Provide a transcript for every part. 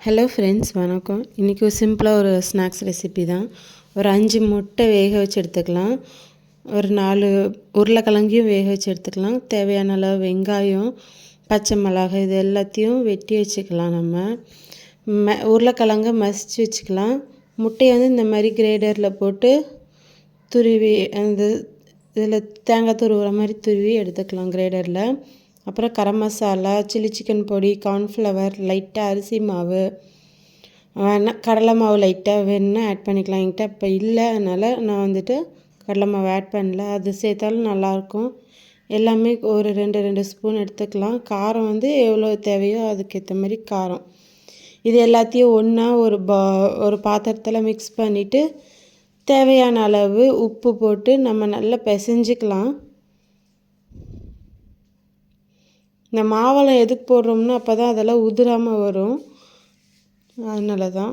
Hello friends, வணக்கம். இன்றைக்கி ஒரு சிம்பிளாக ஒரு ஸ்நாக்ஸ் ரெசிபி தான். ஒரு 5 முட்டை வேக வச்சு எடுத்துக்கலாம். ஒரு 4 உருளைக்கிழங்கையும் வேக வச்சு எடுத்துக்கலாம். தேவையான அளவு வெங்காயம், பச்சை மிளகாய் இது எல்லாத்தையும் வெட்டி வச்சுக்கலாம். நம்ம உருளைக்கிழங்க மசிச்சு வச்சுக்கலாம். முட்டையை வந்து இந்த மாதிரி கிரேடரில் போட்டு துருவி அந்த இதில் தேங்காய் துருவுற மாதிரி துருவி எடுத்துக்கலாம் கிரேடரில். அப்புறம் கரம் மசாலா, சில்லி சிக்கன் பொடி, கார்ன்ஃப்ளவர், லைட்டாக அரிசி மாவு, கடலை மாவு லைட்டாக வேணுன்னா ஆட் பண்ணிக்கலாம். என்கிட்ட இப்போ இல்லை, அதனால் நான் வந்துட்டு கடலை மாவு ஆட் பண்ணல. அது சேர்த்தாலும் நல்லாயிருக்கும். எல்லாமே ஒரு 2 ஸ்பூன் எடுத்துக்கலாம். காரம் வந்து எவ்வளோ தேவையோ அதுக்கேற்ற மாதிரி காரம். இது எல்லாத்தையும் ஒன்றா ஒரு பாத்திரத்தில் மிக்ஸ் பண்ணிவிட்டு தேவையான அளவு உப்பு போட்டு நம்ம நல்லா பிசைஞ்சிக்கலாம். இந்த மாவெல்லாம் எதுக்கு போடுறோம்னா அப்போ தான் அதெல்லாம் உதிராமல் வரும். அதனால தான்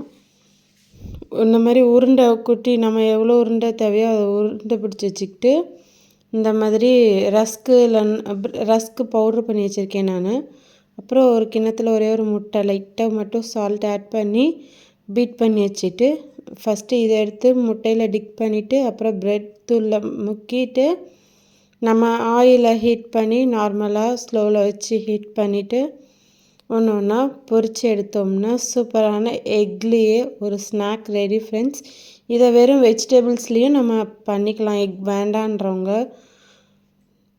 இந்த மாதிரி உருண்டை குட்டி நம்ம எவ்வளோ உருண்டை தேவையோ அதை உருண்டை பிடிச்சி வச்சுக்கிட்டு இந்த மாதிரி ரஸ்க்கு பவுட்ரு பண்ணி வச்சுருக்கேன் நான். அப்புறம் ஒரு கிண்ணத்தில் ஒரே ஒரு முட்டை லைட்டாக மட்டும் சால்ட் ஆட் பண்ணி பீட் பண்ணி வச்சுட்டு ஃபஸ்ட்டு இதை எடுத்து முட்டையில் டிக் பண்ணிவிட்டு அப்புறம் ப்ரெட் தூளில் முக்கிட்டு நம்ம ஆயிலை ஹீட் பண்ணி நார்மலாக ஸ்லோவில் வச்சு ஹீட் பண்ணிவிட்டு ஒன்று ஒன்றா பொரித்து எடுத்தோம்னா சூப்பரான எக்லேயே ஒரு ஸ்நாக் ரெடி ஃப்ரெண்ட்ஸ். இதை வெறும் வெஜிடபிள்ஸ்லேயும் நம்ம பண்ணிக்கலாம். எக் வேண்டான்றவங்க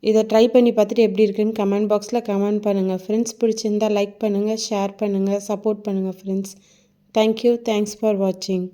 இதை ட்ரை பண்ணி பார்த்துட்டு எப்படி இருக்குன்னு கமெண்ட் பாக்ஸில் கமெண்ட் பண்ணுங்கள் ஃப்ரெண்ட்ஸ். பிடிச்சிருந்தால் லைக் பண்ணுங்கள், ஷேர் பண்ணுங்கள், சப்போர்ட் பண்ணுங்கள் ஃப்ரெண்ட்ஸ். தேங்க்யூ. தேங்க்ஸ் ஃபார் வாட்சிங்.